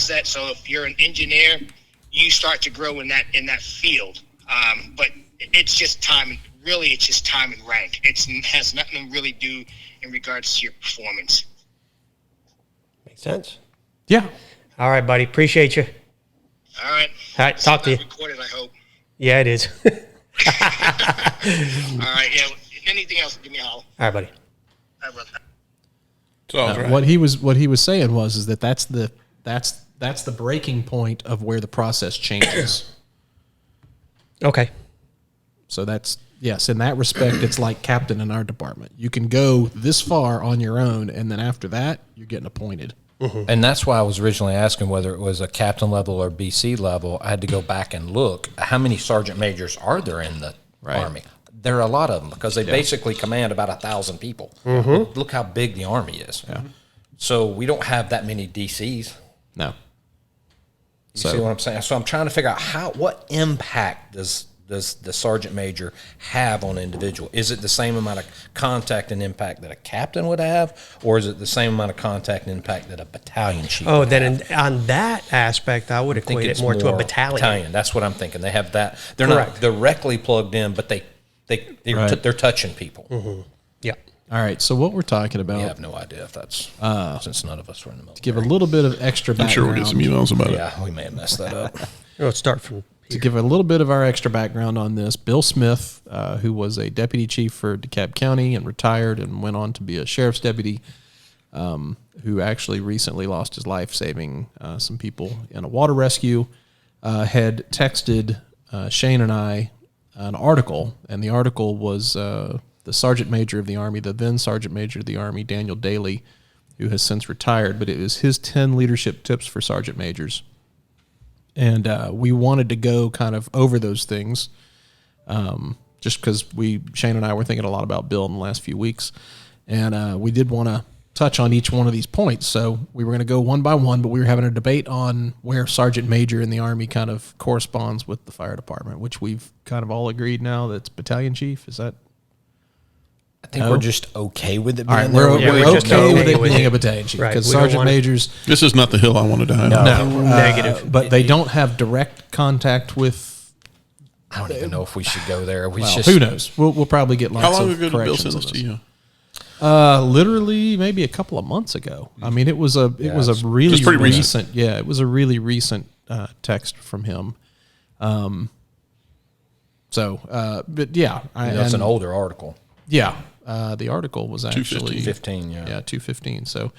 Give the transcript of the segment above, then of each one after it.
set. So if you're an engineer, you start to grow in that field. But it's just time. Really, it's just time and rank. It has nothing to really do in regards to your performance. Makes sense. Yeah. All right, buddy. Appreciate you. All right. All right. Talk to you. Recorded, I hope. Yeah, it is. All right. Yeah. Anything else? Give me a holler. All right, buddy. All right, brother. Right. What he was saying was that that's the breaking point of where the process changes. Okay. So that's, yes, in that respect, it's like captain in our department. You can go this far on your own, and then after that, you're getting appointed. Mm-hmm. And that's why I was originally asking whether it was a captain level or BC level. I had to go back and look. How many sergeant majors are there in the Army? There are a lot of them because they basically command about 1,000 people. Mm-hmm. Look how big the Army is. Yeah. So we don't have that many DCs. No. You see what I'm saying? So I'm trying to figure out what impact does the sergeant major have on an individual? Is it the same amount of contact and impact that a captain would have, or is it the same amount of contact and impact that a battalion chief would have? On that aspect, I would equate it more to a battalion. That's what I'm thinking. They have that. They're not directly plugged in, but they're touching people. Mm-hmm. Yeah. All right. So what we're talking about? We have no idea if that's since none of us were in the military. To give a little bit of extra background. I'm sure we'll get some emails about it. Yeah, we may have messed that up. Let's start from here. To give a little bit of our extra background on this, Bill Smith, who was a deputy chief for Dekalb County and retired and went on to be a sheriff's deputy, who actually recently lost his life saving some people in a water rescue, had texted Shane and I an article, and the article was the Sergeant Major of the Army, the then Sergeant Major of the Army, Daniel Dailey, who has since retired, but it was his 10 leadership tips for Sergeant Majors. And we wanted to go kind of over those things just because Shane and I were thinking a lot about Bill in the last few weeks. And we did want to touch on each one of these points. So we were going to go one by one, but we were having a debate on where Sergeant Major in the Army kind of corresponds with the fire department, which we've kind of all agreed now that it's battalion chief. Is that? I think we're just okay with it being all right, we're okay with it being a battalion chief because sergeant majors. This is not the hill I wanted to have. No, negative. But they don't have direct contact with. I don't even know if we should go there. Who knows? We'll probably get lots of corrections. How long ago did Bill send this to you? Literally maybe a couple of months ago. I mean, it was a really recent. Yeah, it was a really recent text from him. But yeah, it's an older article. Yeah, the article was actually 215. Yeah, 215. So,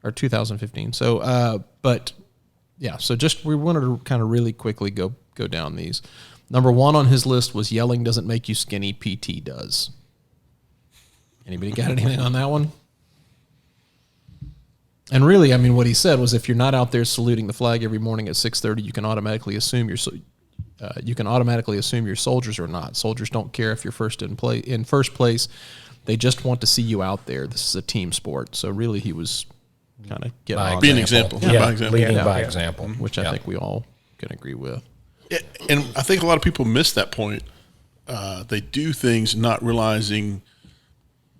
or 2015. So, but yeah. So just we wanted to kind of really quickly go down these. Number one on his list was yelling doesn't make you skinny. PT does. Anybody got anything on that one? And really, I mean, what he said was if you're not out there saluting the flag every morning at 6:30, you can automatically assume your soldiers are not. Soldiers don't care if you're in first place. They just want to see you out there. This is a team sport. So really, he was kind of getting on be an example. By example, which I think we all can agree with. And I think a lot of people miss that point. They do things not realizing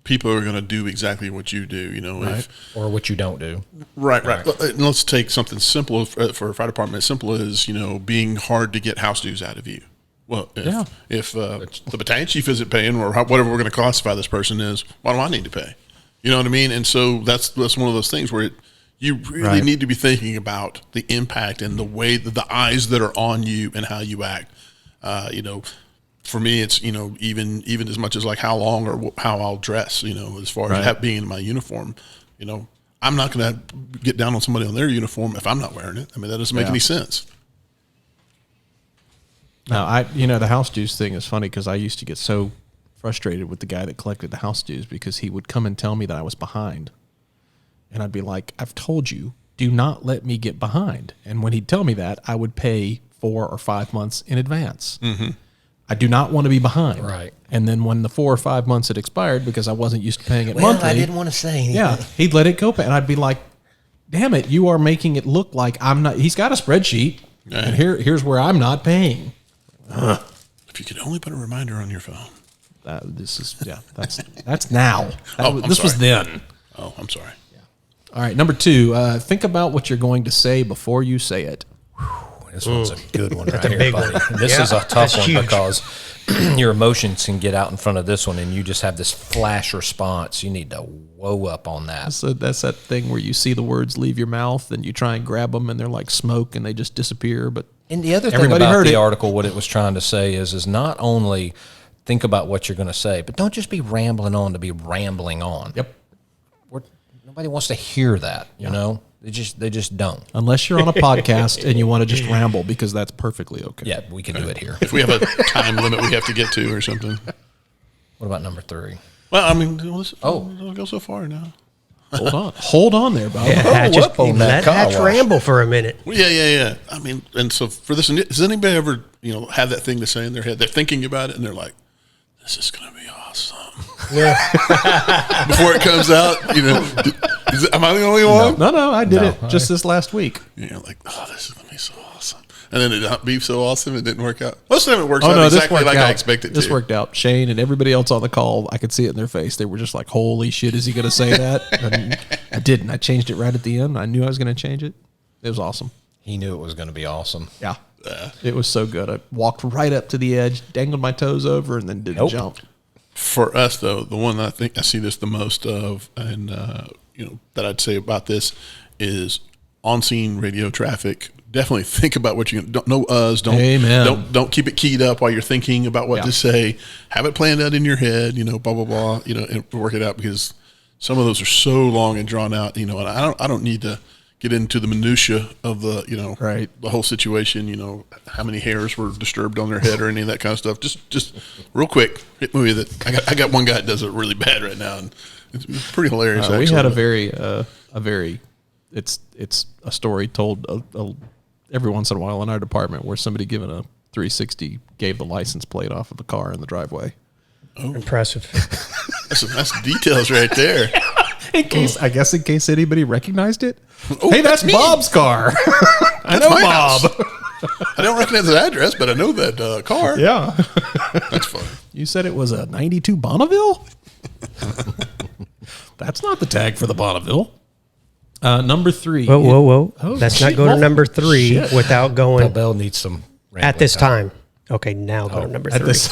people are going to do exactly what you do, right. Or what you don't do. Right. And let's take something simple for a fire department. As simple as, being hard to get house dues out of you. Well, if the battalion chief isn't paying or whatever we're going to classify this person is, why do I need to pay? You know what I mean? And so that's one of those things where you really need to be thinking about the impact and the way that the eyes that are on you and how you act. For me, it's, even as much as like how long or how I'll dress, as far as being in my uniform, I'm not going to get down on somebody on their uniform if I'm not wearing it. I mean, that doesn't make any sense. Now, the house dues thing is funny because I used to get so frustrated with the guy that collected the house dues because he would come and tell me that I was behind. And I'd be like, I've told you, do not let me get behind. And when he'd tell me that, I would pay 4 or 5 months in advance. Mm-hmm. I do not want to be behind. Right. And then when the 4 or 5 months had expired because I wasn't used to paying it monthly. I didn't want to say anything. Yeah, he'd let it go. And I'd be like, damn it, you are making it look like I'm not. He's got a spreadsheet. And here's where I'm not paying. If you could only put a reminder on your phone. That's now. This was then. Oh, I'm sorry. All right, number 2. Think about what you're going to say before you say it. This one's a good one right here, big buddy. one. This is a tough that's one huge. because your emotions can get out in front of this one, and you just have this flash response. You need to whoa up on that. So that's that thing where you see the words leave your mouth and you try and grab them and they're like smoke and they just disappear. But And the other thing everybody about heard the it. article, what it was trying to say is not only think about what you're going to say, but don't just be rambling on to be rambling on. Yep. Nobody wants to hear that, you know? They just don't. Unless you're on a podcast and you want to just ramble, because that's perfectly okay. Yeah, we can do it here. If we have a time limit we have to get to or something. What about number 3? Well, I mean, let's go so far now. Hold on there, Bob. Yeah, just up on that let car Hatch wash. ramble for a minute. Well, yeah. I mean, and so for this, has anybody ever, have that thing to say in their head? They're thinking about it and they're like, this is going to be awesome. Yeah. Before it comes out, am I the only one? No, I did it just this last week. Like, oh, this is going to be so awesome. And then it not be so awesome, it didn't work out. Most of the time it works out exactly like I expected it to. This worked out. Shane and everybody else on the call, I could see it in their face. They were just like, holy shit, is he going to say that? And I didn't. I changed it right at the end. I knew I was going to change it. It was awesome. He knew it was going to be awesome. Yeah. It was so good. I walked right up to the edge, dangled my toes over, and then did a jump. For us, though, the one that I think I see this the most of, and that I'd say about this is on-scene radio traffic. Definitely think about what you don't know. Don't keep it keyed up while you're thinking about what to say. Have it planned out in your head. Blah blah blah. And work it out, because some of those are so long and drawn out. And I don't need to get into the minutia of the the whole situation. How many hairs were disturbed on their head or any of that kind of stuff. Just real quick, hit me with it. I got one guy that does it really bad right now, and it's pretty hilarious. We had a very it's a story told every once in a while in our department where somebody given a 360 gave the license plate off of a car in the driveway. Oh. Impressive. That's details right there. In case anybody recognized it. Oh, hey, that's me. Bob's car. I know my Bob. I don't recognize the address, but I know that car. Yeah. That's fun. You said it was a 92 Bonneville? That's not the tag for the Bonneville. Number 3. Whoa. Oh, Let's shit. not go to number 3 without going Bell needs some at this time. Okay, now go to number 3. There's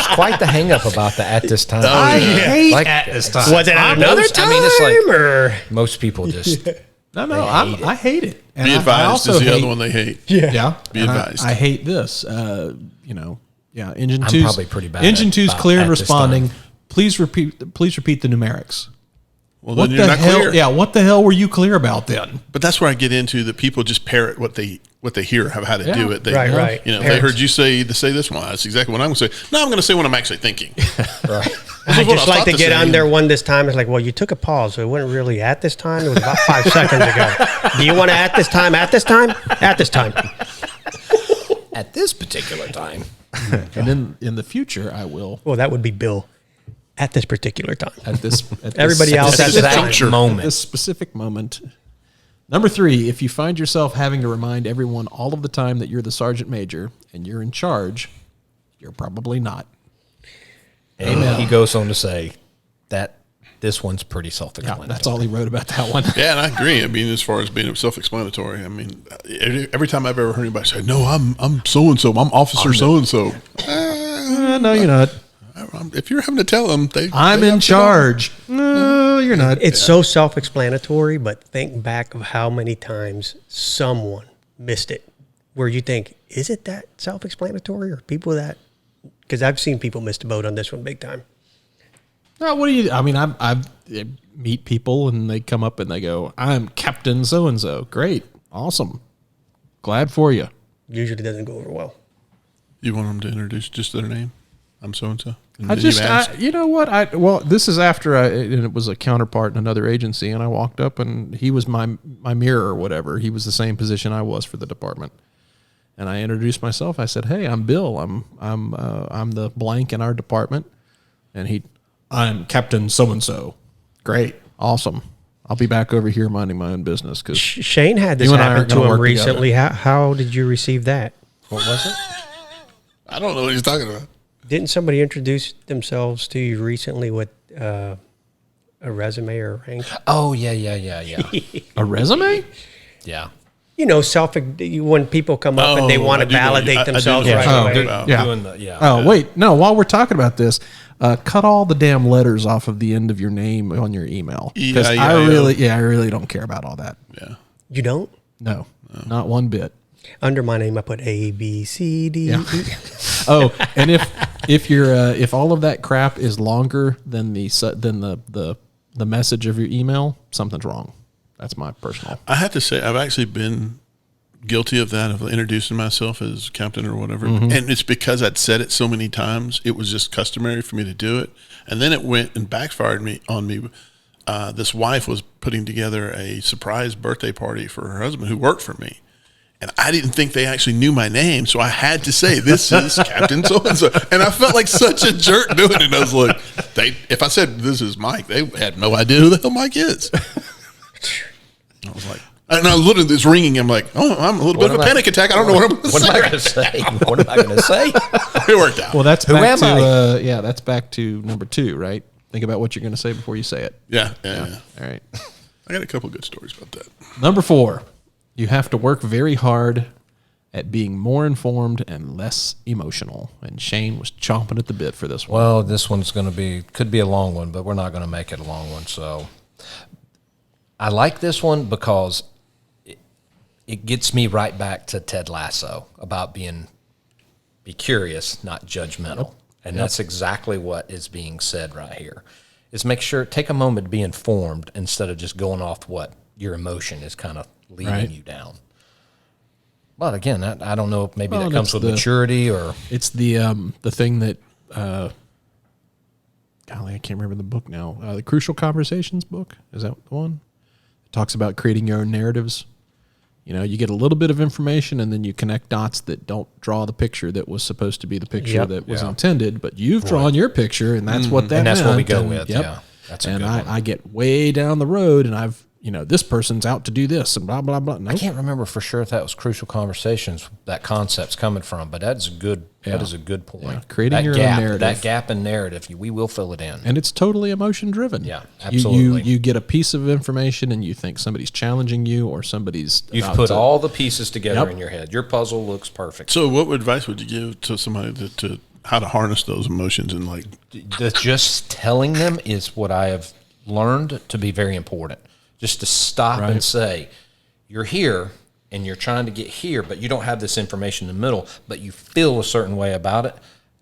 quite the hang up about the at this time. I hate at this time. Was it another time? I mean, it's like or? most people just I hate it. And Be I advised also is the hate, other one they hate. Yeah. Be And advised. I hate this. Engine I'm 2's probably pretty bad Engine at 2's about clear and at this responding. time. Please repeat the numerics. Well, What then the you're not hell? clear. Yeah, what the hell were you clear about then? But that's where I get into that people just parrot what they hear, how to do it. They, Right. They Parrots. heard you say this one. That's exactly what I'm going to say. No, I'm going to say what I'm actually thinking. right. I what I just like thought to to get say. under one this time. It's like, well, you took a pause, so it wasn't really at this time. It was about 5 seconds ago. Do you want to at this time? At this time? At this time. At this particular time. And then in the future, I will Well, that would be Bill. At this particular time. at this. Everybody else at At this this time. moment. This specific moment. Number 3, if you find yourself having to remind everyone all of the time that you're the sergeant major and you're in charge, you're probably not. And he goes on to say that this one's pretty Yeah, self-explanatory. that's all he wrote about that one. Yeah, and I agree. I mean, as far as being self-explanatory, I mean, every time I've ever heard anybody say, "No, I'm so and so. I'm officer so and so." No, you're not. If you're having to tell them, I'm they in have to charge. No, you're not. It's so self-explanatory, but think back of how many times someone missed it where you think, is it that self-explanatory, or people that, because I've seen people miss the boat on this one big time. No, what do you? I mean, I meet people and they come up and they go, "I'm Captain so and so." Great, awesome, glad for you. Usually doesn't go over well. You want them to introduce just their name? I'm so and so. You know what? Well, this is after and it was a counterpart in another agency, and I walked up and he was my mirror or whatever. He was the same position I was for the department, and I introduced myself. I said, "Hey, I'm Bill. I'm the blank in our department," and I'm Captain so and so. Great, awesome. I'll be back over here minding my own business because Shane had this You and I happen aren't to gonna him work recently. How did you receive that? What was it? I don't know what he's talking about. Didn't somebody introduce themselves to you recently with a resume or a rank. Oh, yeah. A resume? Yeah. You know, when people come up and they want to validate themselves right away. Oh, wait. No, while we're talking about this, cut all the damn letters off of the end of your name on your email. Because I really don't care about all that. Yeah. You don't? No, not one bit. Under my name, I put A, B, C, D, E. Oh, and if all of that crap is longer than the message of your email, something's wrong. That's my personal. I have to say, I've actually been guilty of that, of introducing myself as captain or whatever. And it's because I'd said it so many times, it was just customary for me to do it. And then it went and backfired on me. This wife was putting together a surprise birthday party for her husband who worked for me. And I didn't think they actually knew my name, so I had to say, this is Captain so-and-so. And I felt like such a jerk doing it. And I was like, if I said, this is Mike, they had no idea who the hell Mike is. I was like, and I literally, it's ringing. I'm like, oh, I'm a little bit of a panic attack. I don't know what I'm going to say. What am I going to say? What am I going to say? It worked out. Well, that's Who back am to that's back to number 2, right? Think about what you're going to say before you say it. Yeah. All right. I got a couple good stories about that. Number 4, you have to work very hard at being more informed and less emotional. And Shane was chomping at the bit for this one. Well, this one's going to could be a long one, but we're not going to make it a long one. So I like this one because it gets me right back to Ted Lasso about be curious, not judgmental. And that's exactly what is being said right here. Is take a moment to be informed instead of just going off what your emotion is kind of leading you down. But again, I don't know if maybe that comes with maturity or it's the thing that golly, I can't remember the book now. The Crucial Conversations book, is that the one? It talks about creating your own narratives. You know, you get a little bit of information and then you connect dots that don't draw the picture that was supposed to be the picture that was intended, but you've drawn your picture and that's what that and that's meant. what we go with. Yep. Yeah. That's a and good one. I get way down the road and I've, this person's out to do this and blah, blah, blah. Nope. I can't remember for sure if that was Crucial Conversations that concept's coming from, but that is a good point. Yeah. Creating your own narrative. That gap in narrative, we will fill it in. And it's totally emotion driven. Yeah, absolutely. You get a piece of information and you think somebody's challenging you or somebody's You've put all the pieces together in your head. Your puzzle looks perfect. So what advice would you give to somebody to how to harness those emotions and like just telling them is what I have learned to be very important. Just to stop and say, you're here and you're trying to get here, but you don't have this information in the middle, but you feel a certain way about it.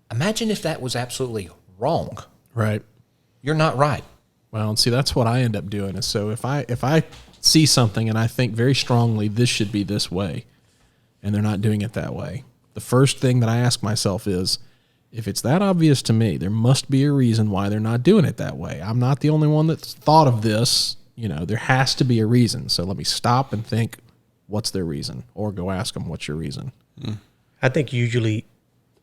Imagine if that was absolutely wrong. Right. You're not right. Well, and see, that's what I end up doing is so if I see something and I think very strongly this should be this way and they're not doing it that way, the first thing that I ask myself is, if it's that obvious to me, there must be a reason why they're not doing it that way. I'm not the only one that's thought of this. There has to be a reason. So let me stop and think, what's their reason? Or go ask them, what's your reason? I think usually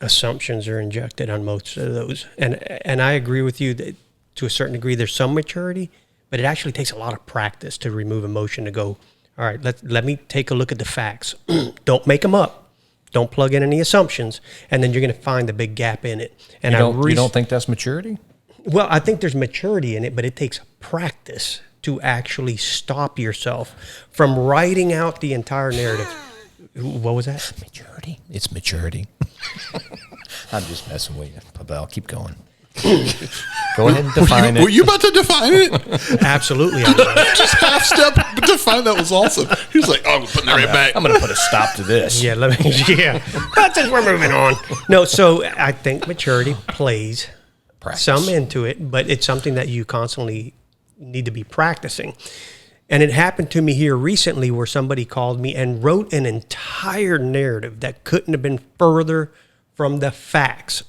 assumptions are injected on most of those. And I agree with you that to a certain degree, there's some maturity, but it actually takes a lot of practice to remove emotion to go, all right, let me take a look at the facts. Don't make them up. Don't plug in any assumptions. And then you're going to find the big gap in it. And you don't think that's maturity? Well, I think there's maturity in it, but it takes practice to actually stop yourself from writing out the entire narrative. What was that? Maturity. It's maturity. I'm just messing with you, Pavel. Keep going. Go ahead and define it. Were you about to define it? Absolutely. Just half step define that was awesome. He was like, oh, I'm putting that right back. I'm going to put a stop to this. Yeah, But since we're moving on. No, so I think maturity plays some into it, but it's something that you constantly need to be practicing. And it happened to me here recently where somebody called me and wrote an entire narrative that couldn't have been further from the facts.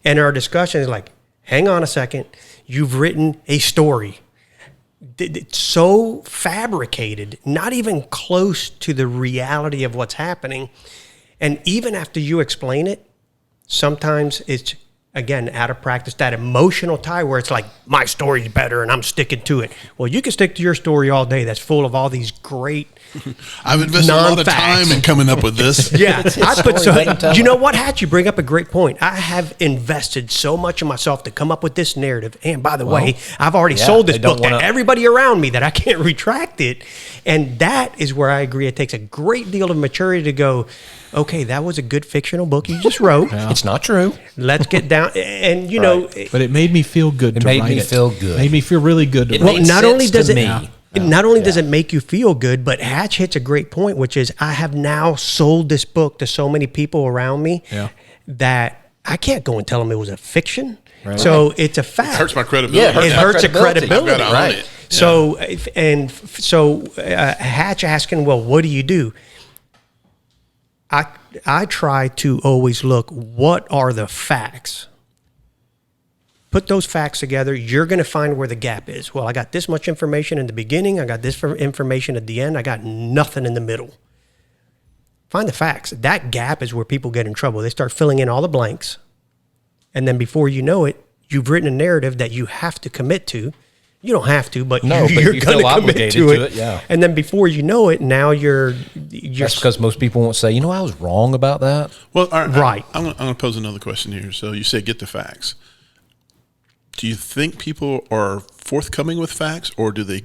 And our discussion is like, hang on a second, you've written a story. It's so fabricated, not even close to the reality of what's happening. And even after you explain it, sometimes it's, again, out of practice, that emotional tie where it's like, my story's better and I'm sticking to it. Well, you can stick to your story all day that's full of all these great I've invested a lot of Non-facts. time in coming up with this. Yeah, I put story, let 'em tell you it. know what, Hatch? You bring up a great point. I have invested so much of myself to come up with this narrative. And by the way, I've already sold this they don't book to wanna- everybody around me that I can't retract it. And that is where I agree. It takes a great deal of maturity to go, okay, that was a good fictional book you just wrote. It's not true. Let's get down. And, you know, But it made me feel good to made write me it. feel good. Made me feel really good to It write well, made not sense only to does it, me. not only does it make you feel good, but Hatch hits a great point, which is I have now sold this book to so many people around me Yeah. that I can't go and tell them it was a fiction. So it's a fact. It hurts my credibility. Yeah, It my hurts the credibility. credibility. I've got to own Right. it. So Hatch asking, well, what do you do? I try to always look, what are the facts? Put those facts together. You're going to find where the gap is. Well, I got this much information in the beginning. I got this information at the end. I got nothing in the middle. Find the facts. That gap is where people get in trouble. They start filling in all the blanks. And then before you know it, you've written a narrative that you have to commit to. You don't have to, but No, but you're you going feel to commit obligated to to it. it, yeah. And then before you know it, now you're That's because most people won't say, you know, I was wrong about that. Well, all right. Right. I'm going to pose another question here. So you say get the facts. Do you think people are forthcoming with facts, or do they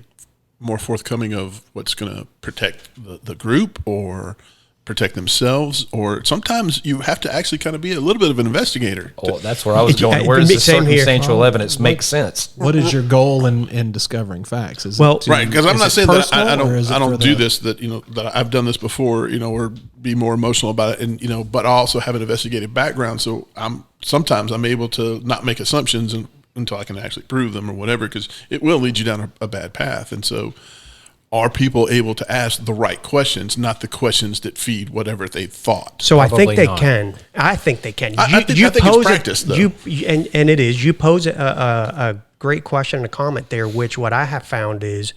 more forthcoming of what's going to protect the group or protect themselves? Or sometimes you have to actually kind of be a little bit of an investigator. Oh, that's where I was going. Where does the Same here. circumstantial evidence make sense? What is your goal in discovering facts? Is Well, it to- Right, because I'm is not it saying that personal, I or is it don't for do the- this, that that I've done this before, or be more emotional about it, and but I also have an investigative background, so sometimes I'm able to not make assumptions until I can actually prove them or whatever, because it will lead you down a bad path. And so, are people able to ask the right questions, not the questions that feed whatever they thought? So I think Probably they not. can. I think they can. I think it's practice, though. And it is. You pose a great question and a comment there, which what I have found is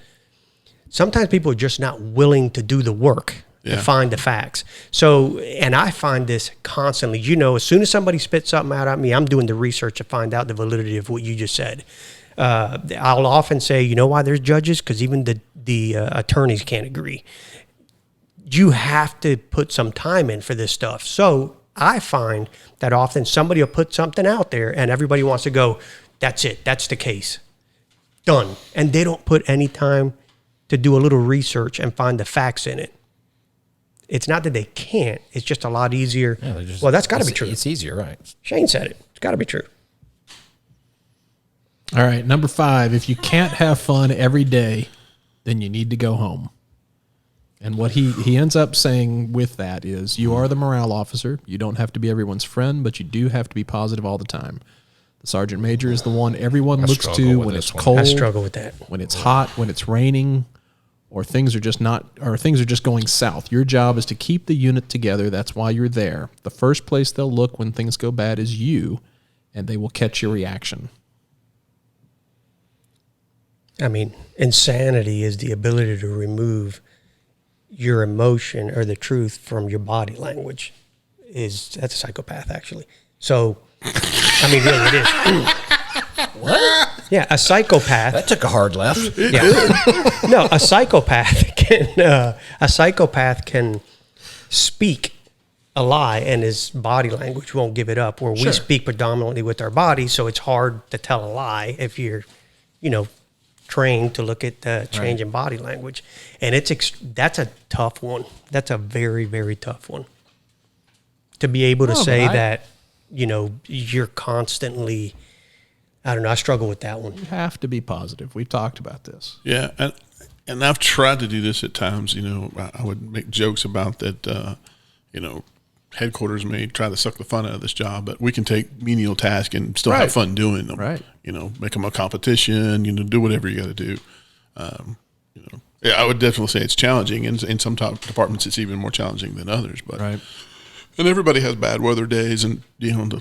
sometimes people are just not willing to do the work to Yeah. find the facts. So, and I find this constantly. As soon as somebody spits something out at me, I'm doing the research to find out the validity of what you just said. I'll often say, you know why there's judges? Because even the attorneys can't agree. You have to put some time in for this stuff. So I find that often somebody will put something out there and everybody wants to go, that's it, that's the case, done. And they don't put any time to do a little research and find the facts in it. It's not that they can't, it's just a lot easier. Yeah, Well, that's got to be true. It's easier, right? Shane said it. It's got to be true. All right, number 5. If you can't have fun every day, then you need to go home. And what he ends up saying with that is, you are the morale officer. You don't have to be everyone's friend, but you do have to be positive all the time. The sergeant major is the one everyone looks struggle to with when this it's one. cold, I struggle with that. when it's hot, when it's raining, or things are just going south. Your job is to keep the unit together. That's why you're there. The first place they'll look when things go bad is you, and they will catch your reaction. I mean, insanity is the ability to remove your emotion or the truth from your body language. That's a psychopath, actually. So, I mean, really, it is. What? Yeah, a psychopath. That took a hard left. Yeah. No, a psychopath can speak a lie and his body language won't give it up. Where we speak predominantly with our body, so it's hard to tell a lie if you're, trained to look at the change in body language. And that's a tough one. That's a very, very tough one. To be able to say that, you're constantly, I don't know, I struggle with that one. You have to be positive. We've talked about this. Yeah, and I've tried to do this at times. I would make jokes about that. Headquarters may try to suck the fun out of this job, but we can take menial tasks and still have fun doing them. Right. Make them a competition. Do whatever you got to do. Yeah, I would definitely say it's challenging, and in some departments it's even more challenging than others. But and everybody has bad weather days, and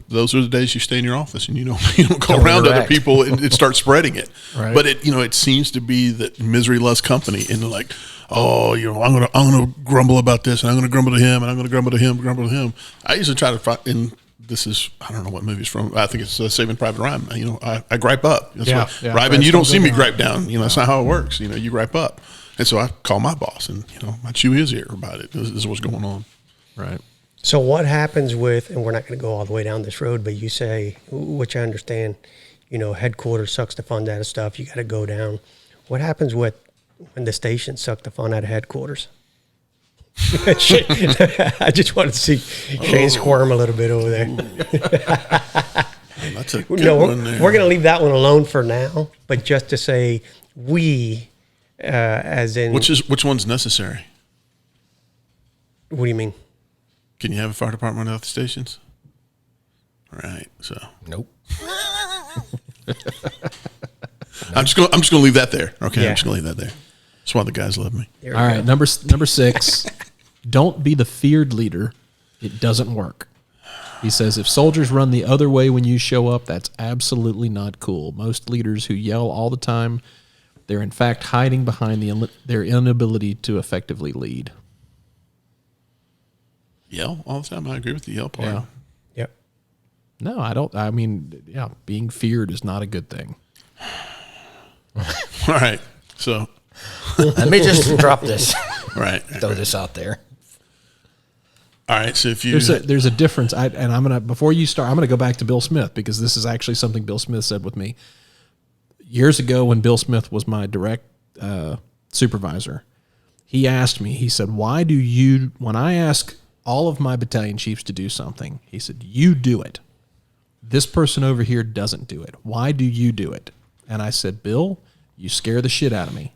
those are the days you stay in your office and you don't go around other people and start spreading it. Right. But it seems to be that misery loves company, and they're like, oh, I'm gonna grumble about this, and I'm gonna grumble to him, and I'm gonna grumble to him. I usually try to find, and this is, I don't know what movie it's from. I think it's Saving Private Ryan. I gripe up. That's Yeah, what, yeah. Ryben, you don't see me gripe down. That's not how it works. You gripe up. And so I call my boss and, I chew his ear about it. This is what's going on. Right. So what happens with, and we're not going to go all the way down this road, but you say, which I understand, headquarters sucks the fun out of stuff. You got to go down. What happens when the station suck the fun out of headquarters? I just wanted to see Shane squirm a little bit over there. That's a good one there. We're going to leave that one alone for now, but just to say we, as in... Which one's necessary? What do you mean? Can you have a fire department without the stations? Right. So Nope. I'm just gonna leave that there. Okay, Yeah. I'm just gonna leave that there. That's why the guys love me. There we All go. right, number 6. Don't be the feared leader. It doesn't work. He says if soldiers run the other way when you show up, that's absolutely not cool. Most leaders who yell all the time, they're in fact hiding behind their inability to effectively lead. Yell all the time. I agree with the yell part. Yeah. Yep. No, I don't. I mean, yeah, being feared is not a good thing. All right. So, Let me just drop this. right. Throw this out there. All right. So if you There's a difference. Before you start, I'm gonna go back to Bill Smith because this is actually something Bill Smith said with me years ago when Bill Smith was my direct supervisor. He asked me. He said, "Why do you?" When I ask all of my battalion chiefs to do something, he said, "You do it. This person over here doesn't do it. Why do you do it?" And I said, "Bill, you scare the shit out of me."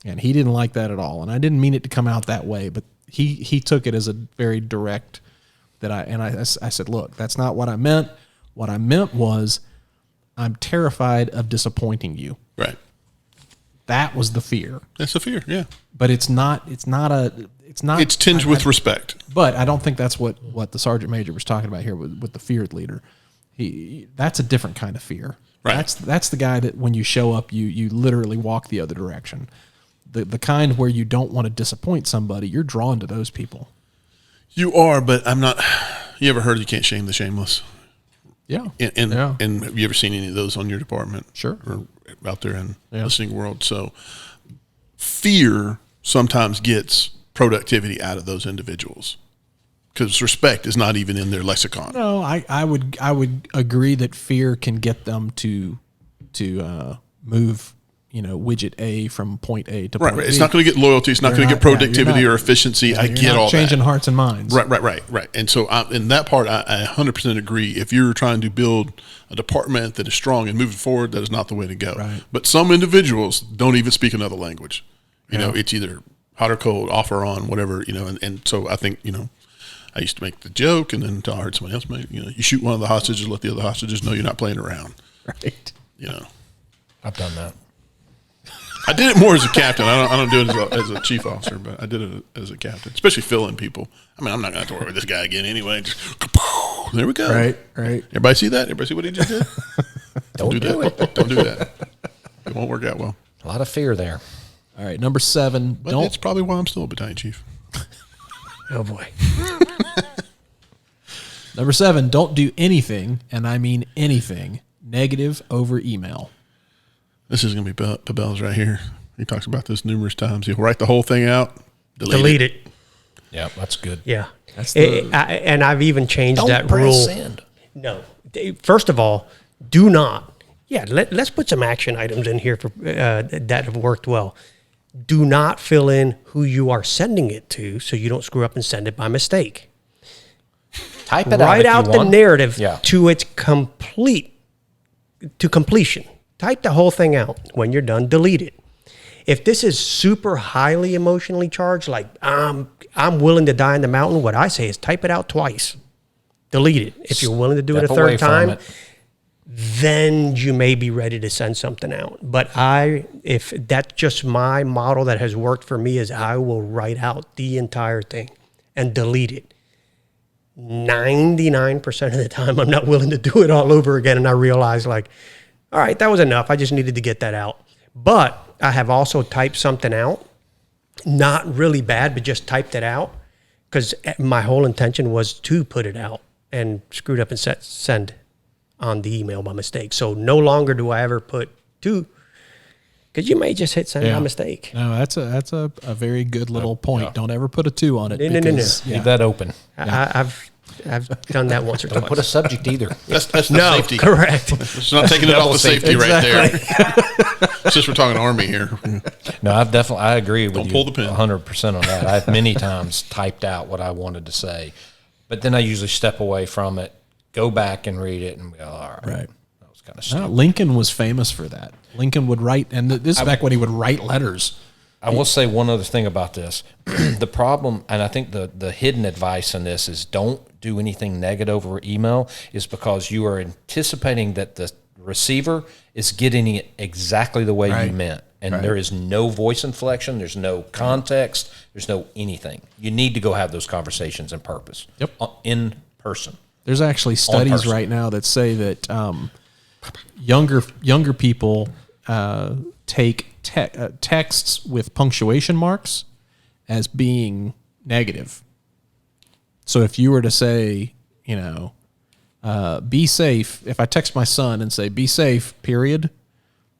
And he didn't like that at all. And I didn't mean it to come out that way, but he took it as a very direct I said, "Look, that's not what I meant. What I meant was I'm terrified of disappointing you." right. That was the fear. That's the fear. Yeah. But it's not It's tinged with respect. But I don't think that's what the sergeant major was talking about here with the feared leader. That's a different kind of fear. Right. That's the guy that when you show up, you literally walk the other direction. The kind where you don't want to disappoint somebody, you're drawn to those people. You are, but I'm not. You ever heard you can't shame the shameless? Yeah. And Yeah. have you ever seen any of those on your department? Sure. Or out there in Yeah. listening world? So fear sometimes gets productivity out of those individuals because respect is not even in their lexicon. No, I would agree that fear can get them to move, widget A from point A to point Right. B. It's not going to get loyalty. It's not You're going to not- get yeah, productivity you're not- or efficiency. Yeah, I you're get not all changing that. hearts and minds. Right. And so in that part, I 100% agree. If you're trying to build a department that is strong and moving forward, that is not the way to go. Right. But some individuals don't even speak another language. It's either hot or cold, off or on, whatever, and so I think, I used to make the joke and then I heard somebody else make, you shoot one of the hostages, let the other hostages know you're not playing around. Right. I've done that. I did it more as a captain. I don't do it as a chief officer, but I did it as a captain, especially filling people. I mean, I'm not going to have to worry with this guy again anyway. Just, there we go. Right. Everybody see that? Everybody see what he just did? Don't do that. it. Don't do that. It won't work out well. A lot of fear there. All right. Number 7. But that's probably why I'm still a battalion chief. Oh, boy. Number 7. Don't do anything, and I mean anything, negative over email. This is going to be Pabell's right here. He talks about this numerous times. He'll write the whole thing out, delete it. Yeah, that's good. Yeah. That's And I've even changed Don't that press rule. send. No. First of all, do not. Yeah, let's put some action items in here for that have worked well. Do not fill in who you are sending it to so you don't screw up and send it by mistake. Type it Write out out if you the want. narrative Yeah. to its completion. Type the whole thing out. When you're done, delete it. If this is super highly emotionally charged, like I'm willing to die in the mountain, what I say is type it out twice. Delete it. If you're willing to do it a Step away third from time, it. then you may be ready to send something out. But if that's just my model that has worked for me, is I will write out the entire thing and delete it. 99% of the time, I'm not willing to do it all over again. And I realize, like, all right, that was enough. I just needed to get that out. But I have also typed something out, not really bad, but just typed it out because my whole intention was to put it out and screwed up and send on the email by mistake. So no longer do I ever put to, because you may just hit send by mistake. No, that's a very good little point. Don't ever put a 2 on it. No. Leave that open. I've done that once or twice. Don't put a subject either. That's the No, safety. correct. It's not taking it off the safety right there. Since we're talking Army here. No, I agree with Don't you pull the pin. 100% on that. I've many times typed out what I wanted to say, but then I usually step away from it, go back and read it, and go, all right. That was kind of stupid. Lincoln was famous for that. Lincoln would write, and this is back when he would write letters. I will say one other thing about this. The problem, and I think the hidden advice in this is don't do anything negative over email, is because you are anticipating that the receiver is getting it exactly the way you meant. And there is no voice inflection. There's no context. There's no anything. You need to go have those conversations in purpose. Yep. In person. There's actually studies right now that say that younger people take texts with punctuation marks as being negative. So if you were to say, be safe, if I text my son and say, be safe, period,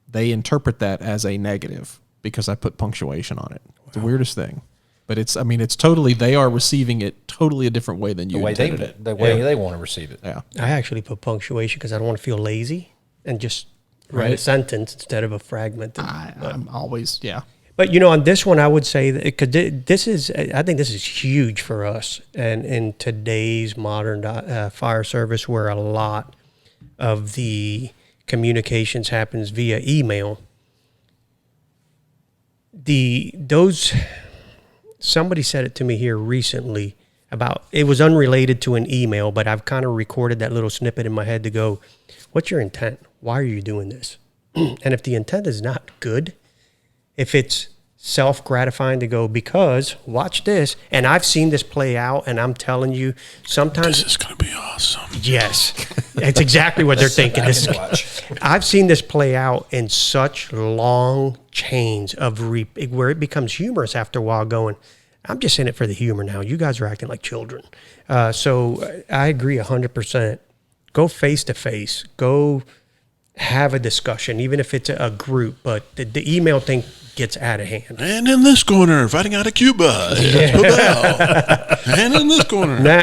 they interpret that as a negative because I put punctuation on it. It's the weirdest thing. But it's totally, they are receiving it totally a different way than you intended it. The way they want to receive it. Yeah. I actually put punctuation because I don't want to feel lazy and just write a sentence instead of a fragment. I'm always, But on this one, I would say that because I think this is huge for us, and in today's modern fire service, where a lot of the communications happens via email. Somebody said it to me here recently about, it was unrelated to an email, but I've kind of recorded that little snippet in my head to go, what's your intent? Why are you doing this? And if the intent is not good, if it's self-gratifying to go, because watch this, and I've seen this play out, and I'm telling you, sometimes this is going to be awesome. Yes, it's exactly what they're thinking. I've seen this play out in such long chains of where it becomes humorous after a while. Going, I'm just in it for the humor now. You guys are acting like children. So I agree 100%. Go face to face. Go have a discussion, even if it's a group. But the email thing gets out of hand. And in this corner, fighting out of Cuba. And in this corner. Now,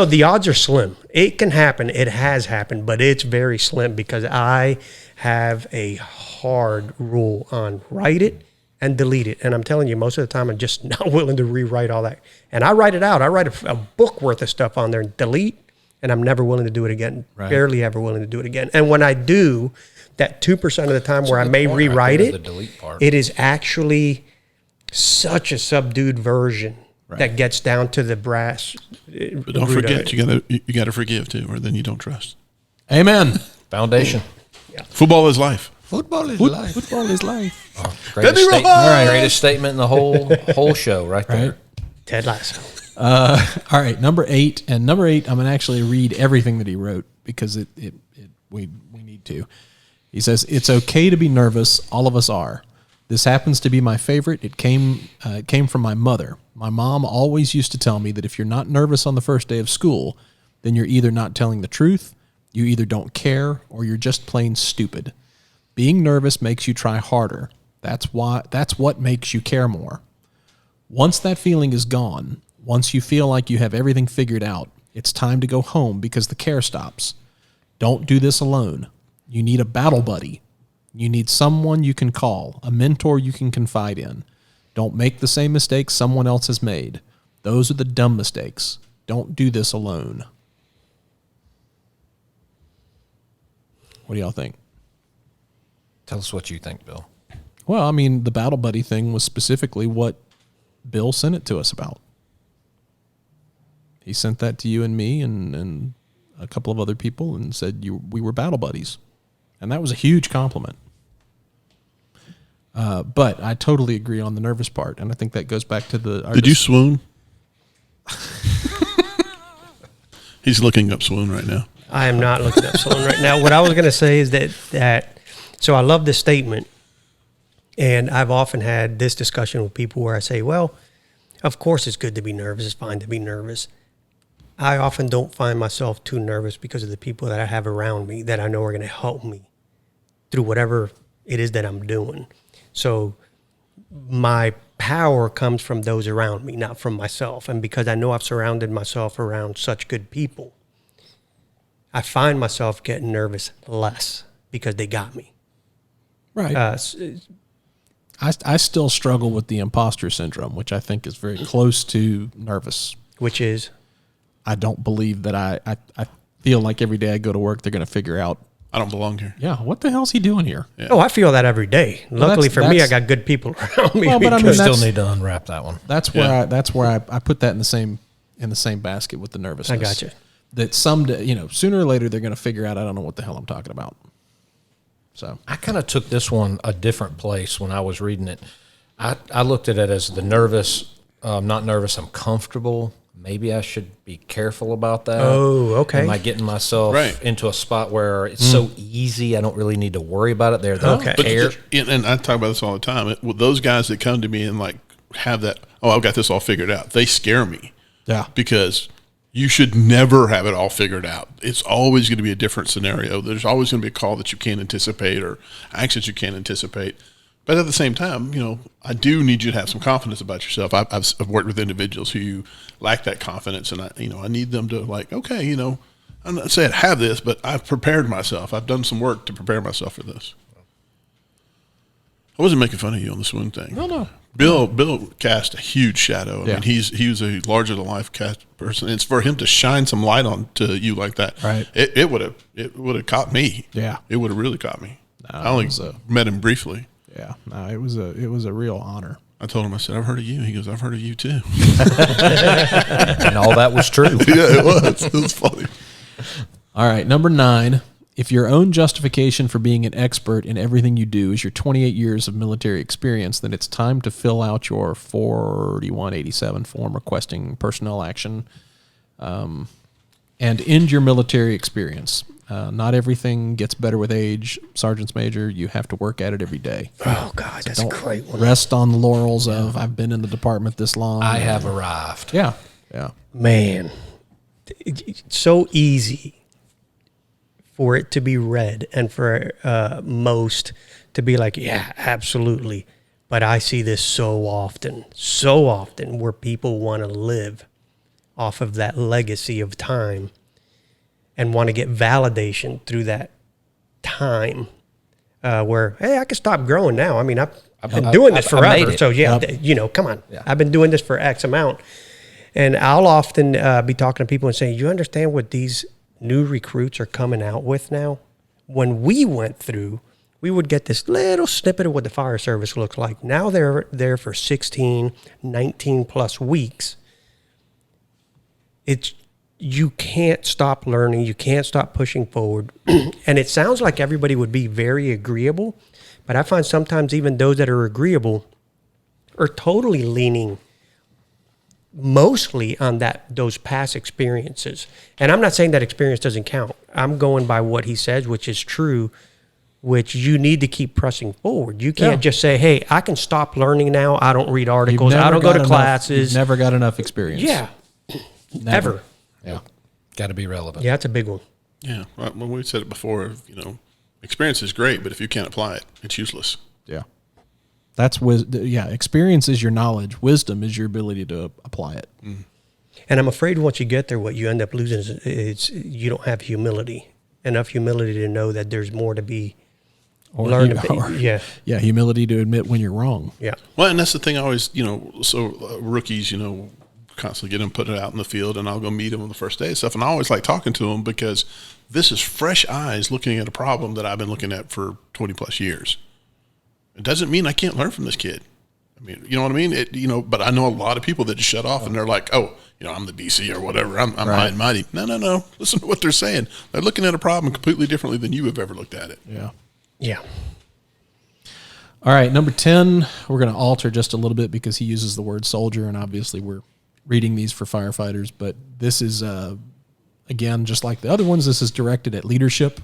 the odds are slim. It can happen. It has happened, but it's very slim because I have a hard rule on write it and delete it. And I'm telling you, most of the time, I'm just not willing to rewrite all that. And I write it out. I write a book worth of stuff on there and delete, and I'm never willing to do it again. Right. Barely ever willing to do it again. And when I do, that 2% of the time where I may rewrite it, it is actually such a subdued version that gets down to the brass. But don't forget, you gotta forgive too, or then you don't trust. Amen. Foundation. Yeah. Football is life. Football is life. Football is life. Oh, greatest statement in the whole show, right there. Ted Lasso. All right, number 8, and number 8, I'm gonna actually read everything that he wrote because we need to. He says, it's okay to be nervous. All of us are. This happens to be my favorite. It came from my mother. My mom always used to tell me that if you're not nervous on the first day of school, then you're either not telling the truth, you either don't care, or you're just plain stupid. Being nervous makes you try harder. That's what makes you care more. Once that feeling is gone, once you feel like you have everything figured out, it's time to go home because the care stops. Don't do this alone. You need a battle buddy. You need someone you can call, a mentor you can confide in. Don't make the same mistakes someone else has made. Those are the dumb mistakes. Don't do this alone. What do y'all think? Tell us what you think, Bill. Well, the battle buddy thing was specifically what Bill sent it to us about. He sent that to you and me and a couple of other people and said we were battle buddies. And that was a huge compliment. But I totally agree on the nervous part. And I think that goes back to Did you swoon? He's looking up swoon right now. I am not looking up swoon right now. What I was going to say is that so I love this statement. And I've often had this discussion with people where I say, well, of course it's good to be nervous. It's fine to be nervous. I often don't find myself too nervous because of the people that I have around me that I know are going to help me through whatever it is that I'm doing. So my power comes from those around me, not from myself. And because I know I've surrounded myself around such good people, I find myself getting nervous less because they got me. Right. I still struggle with the imposter syndrome, which I think is very close to nervous. Which is? I don't believe that I feel like every day I go to work, they're going to figure out, I don't belong here. yeah, what the hell's he doing here? Yeah. Oh, I feel that every day. Luckily for me, I got good people around me. Well, but I mean, We still that's- need to unwrap that one. That's where I put that in the same basket with the nervousness. I got you. That someday, sooner or later they're going to figure out I don't know what the hell I'm talking about. So I kind of took this one a different place when I was reading it. I looked at it as the nervous, not nervous, I'm comfortable. Maybe I should be careful about that. Oh, okay. Am I getting myself Right. into a spot where it's so easy I don't really need to worry about it? They're the Okay. But care. and I talk about this all the time. With those guys that come to me and like have that, oh, I've got this all figured out. They scare me. yeah, Because you should never have it all figured out. It's always going to be a different scenario. There's always going to be a call that you can't anticipate or actions you can't anticipate. But at the same time, I do need you to have some confidence about yourself. I've worked with individuals who lack that confidence, and I need them to like, okay, I'm not saying I have this, but I've prepared myself. I've done some work to prepare myself for this. I wasn't making fun of you on the swim thing. No. Bill cast a huge shadow. I Yeah. mean, he was a larger than life cast person. It's for him to shine some light on to you like that. Right. It would have caught me. Yeah. It would have really caught me. No, I only it was met him briefly. yeah. No, it was a real honor. I told him, I said, I've heard of you. He goes, I've heard of you too. And all that was true. Yeah, it was. It was funny. All right, number 9. If your own justification for being an expert in everything you do is your 28 years of military experience, then it's time to fill out your 4187 form requesting personnel action and end your military experience. Not everything gets better with age. Sergeant's Major, you have to work at it every day. Oh, God, that's a Don't great one. rest on the laurels of I've been in the department this long. I have arrived. Yeah. Man, it's so easy for it to be read and for most to be like, yeah, absolutely. But I see this so often where people want to live off of that legacy of time and want to get validation through that time where, hey, I can stop growing now. I mean, I've been doing this I made forever. it. So, yeah, Yep. Come on. Yeah. I've been doing this for X amount. And I'll often be talking to people and saying, you understand what these new recruits are coming out with now? When we went through, we would get this little snippet of what the fire service looks like. Now they're there for 16, 19 plus weeks. You can't stop learning. You can't stop pushing forward. And it sounds like everybody would be very agreeable, but I find sometimes even those that are agreeable are totally leaning mostly on those past experiences. And I'm not saying that experience doesn't count. I'm going by what he says, which is true, which you need to keep pressing forward. You can't just say, hey, I can stop learning now. I don't read articles. I don't go to classes. You've never got enough experience. Yeah. Never. Yeah. Got to be relevant. Yeah, that's a big one. Yeah. Well, we said it before, experience is great, but if you can't apply it, it's useless. Yeah. That's experience is your knowledge. Wisdom is your ability to apply it. Mm. And I'm afraid once you get there, what you end up losing is you don't have humility. Enough humility to know that there's more to be learned. Yeah, humility to admit when you're wrong. Yeah. Well, and that's the thing I always, rookies, constantly get them put it out in the field, and I'll go meet them on the first day and stuff. And I always like talking to them because this is fresh eyes looking at a problem that I've been looking at for 20 plus years. It doesn't mean I can't learn from this kid. I mean, you know what I mean? But I know a lot of people that just shut off and they're like, oh, I'm the BC or whatever. I'm high and mighty. No. Listen to what they're saying. They're looking at a problem completely differently than you have ever looked at it. Yeah. Yeah. All right, number 10, we're going to alter just a little bit because he uses the word soldier, and obviously we're reading these for firefighters, but this is, again, just like the other ones, this is directed at leadership.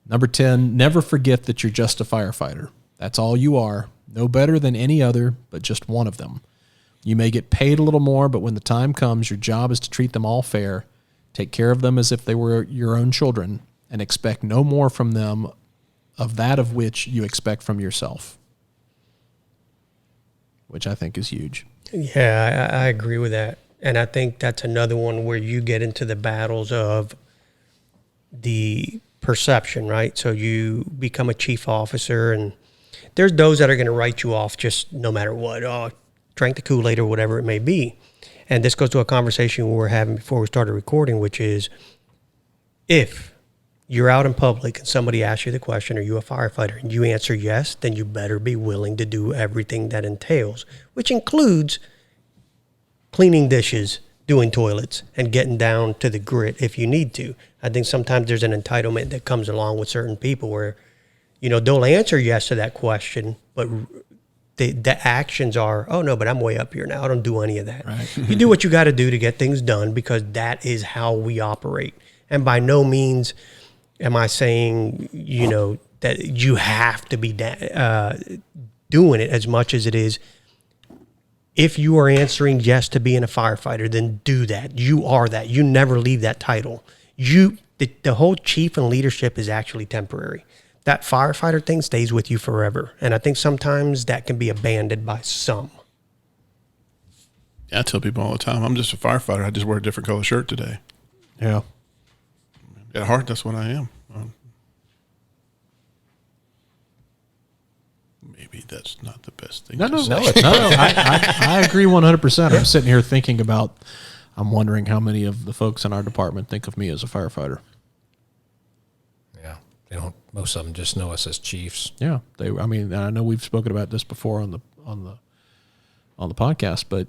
Number 10, never forget that you're just a firefighter. That's all you are. No better than any other, but just one of them. You may get paid a little more, but when the time comes, your job is to treat them all fair, take care of them as if they were your own children, and expect no more from them of that of which you expect from yourself, which I think is huge. Yeah, I agree with that. And I think that's another one where you get into the battles of the perception, right? So you become a chief officer, and there's those that are going to write you off just no matter what. Oh, drank the Kool-Aid or whatever it may be. And this goes to a conversation we were having before we started recording, which is if you're out in public and somebody asks you the question, are you a firefighter? And you answer yes, then you better be willing to do everything that entails, which includes cleaning dishes, doing toilets, and getting down to the grit if you need to. I think sometimes there's an entitlement that comes along with certain people where, they'll answer yes to that question, but the actions are, oh no, but I'm way up here now. I don't do any of that. Right. You do what you got to do to get things done, because that is how we operate. And by no means am I saying, that you have to be doing it as much as it is. If you are answering yes to being a firefighter, then do that. You are that. You never leave that title. The whole chief and leadership is actually temporary. That firefighter thing stays with you forever. And I think sometimes that can be abandoned by some. Yeah, I tell people all the time, I'm just a firefighter. I just wear a different color shirt today. Yeah. At heart, that's what I am. Maybe that's not the best thing to say. I agree 100%. I'm sitting here thinking about, I'm wondering how many of the folks in our department think of me as a firefighter. Yeah. They don't, most of them just know us as chiefs. Yeah. I know we've spoken about this before on the podcast, but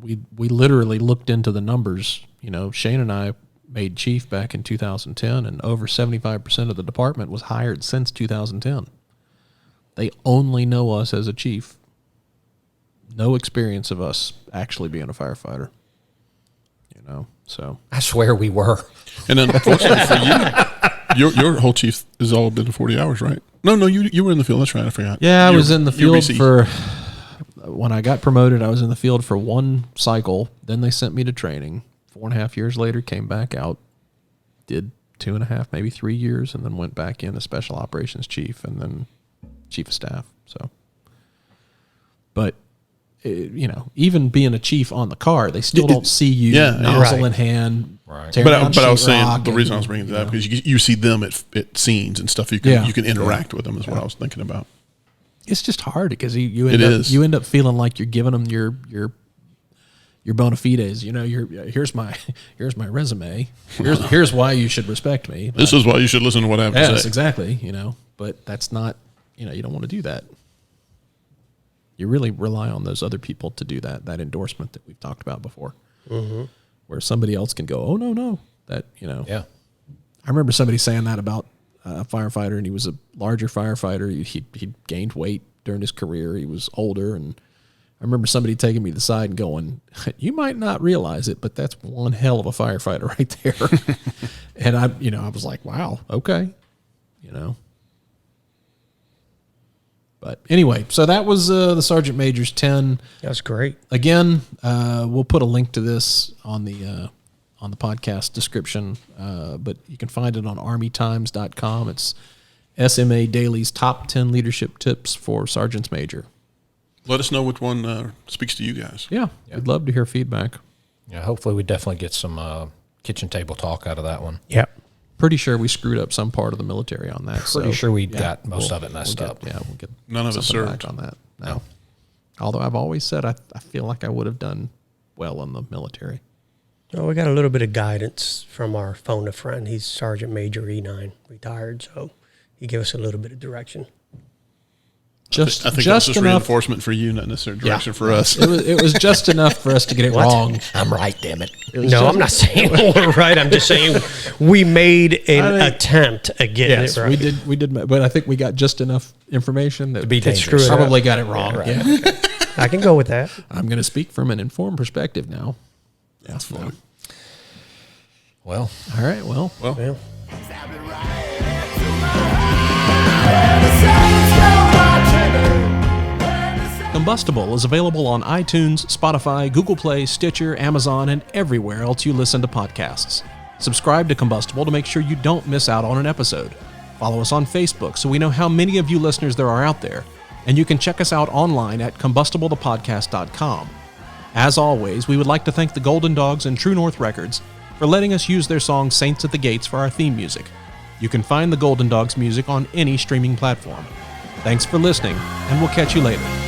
we literally looked into the numbers. Shane and I made chief back in 2010, and over 75% of the department was hired since 2010. They only know us as a chief. No experience of us actually being a firefighter. So I swear we were. And unfortunately for you, your whole chief has all been 40 hours, right? No, you were in the field. That's right. I forgot. Yeah, I was in the field when I got promoted, I was in the field for one cycle. Then they sent me to training. 4.5 years later, came back out, did 2.5, maybe 3 years, and then went back in as special operations chief and then chief of staff. So, but even being a chief on the car, they still don't see you nozzle in hand. Right. But I was saying the reason I was bringing that up because you see them at scenes and stuff. You can interact with them is what I was thinking about. It's just hard because you end up feeling like you're giving them your bona fides. Here's my resume. Here's why you should respect me. This is why you should listen to what I have to say. Yes, exactly. But that's not. You don't want to do that. You really rely on those other people to do that endorsement that we've talked about before, where somebody else can go, oh no, that Yeah. I remember somebody saying that about a firefighter, and he was a larger firefighter. He gained weight during his career. He was older, and I remember somebody taking me to the side and going, you might not realize it, but that's one hell of a firefighter right there. And I was like, wow, okay, But anyway, so that was the Sergeant Major's 10. That's great. Again, we'll put a link to this on the podcast description, but you can find it on armytimes.com. It's SMA Dailey's top 10 leadership tips for sergeants major. Let us know which one speaks to you guys. Yeah, we'd love to hear feedback. Yeah, hopefully we definitely get some kitchen table talk out of that one. Yep. Pretty sure we screwed up some part of the military on that. Pretty sure we got most of it messed up. Yeah, we'll get none of us served back on that. No. Although I've always said I feel like I would have done well in the military. Well, we got a little bit of guidance from our phone a friend. He's Sergeant Major E9, retired, so he gave us a little bit of direction. I think that's just reinforcement for you, not necessarily direction for us. It was just enough for us to get it wrong. I'm right, damn it. I'm not saying we're right. I'm just saying we made an attempt at getting it right. We did, but I think we got just enough information that to be dangerous. Probably got it wrong. Right. Yeah. I can go with that. I'm going to speak from an informed perspective now. That's fine. Well, all right. Well. Combustible is available on iTunes, Spotify, Google Play, Stitcher, Amazon, and everywhere else you listen to podcasts. Subscribe to Combustible to make sure you don't miss out on an episode. Follow us on Facebook so we know how many of you listeners there are out there. And you can check us out online at combustiblethepodcast.com. As always, we would like to thank the Golden Dogs and True North Records for letting us use their song Saints at the Gates for our theme music. You can find the Golden Dogs music on any streaming platform. Thanks for listening, and we'll catch you later.